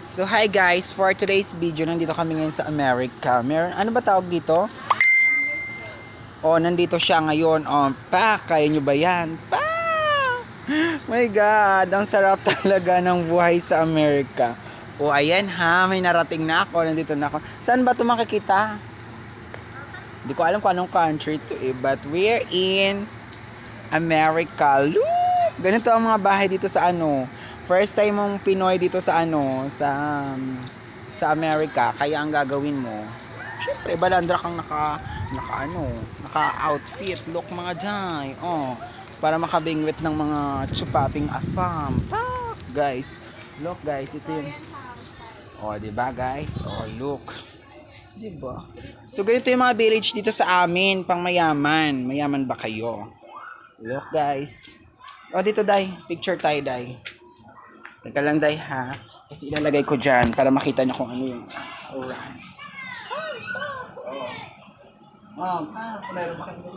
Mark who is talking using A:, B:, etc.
A: So hi guys, for today's video, nandito kami ngayon sa America. Ano ba tawag dito? Nandito siya ngayon. Kaya nyo ba yan? My God, ang sarap talaga ng buhay sa America. Ayan ha, may narating na ako. Nandito na ako. Saan ba ito makikita? Hindi ko alam kung anong country to but we're in America. Look! Ganito ang mga bahay dito sa First time mong Pinoy dito sa sa America, kaya ang gagawin mo, syempre balandra kang naka-outfit, look mga jay. Para makabingwit ng mga chupaping asam. Guys, look guys, ito yun. Diba guys? Look. Diba? So ganito yung mga village dito sa amin, pang mayaman. Mayaman ba kayo? Look guys. Dito day, picture tayo day. Teka lang day ha. Kasi ilalagay ko dyan para makita nyo kung ano yung alright. Meron ba kayo?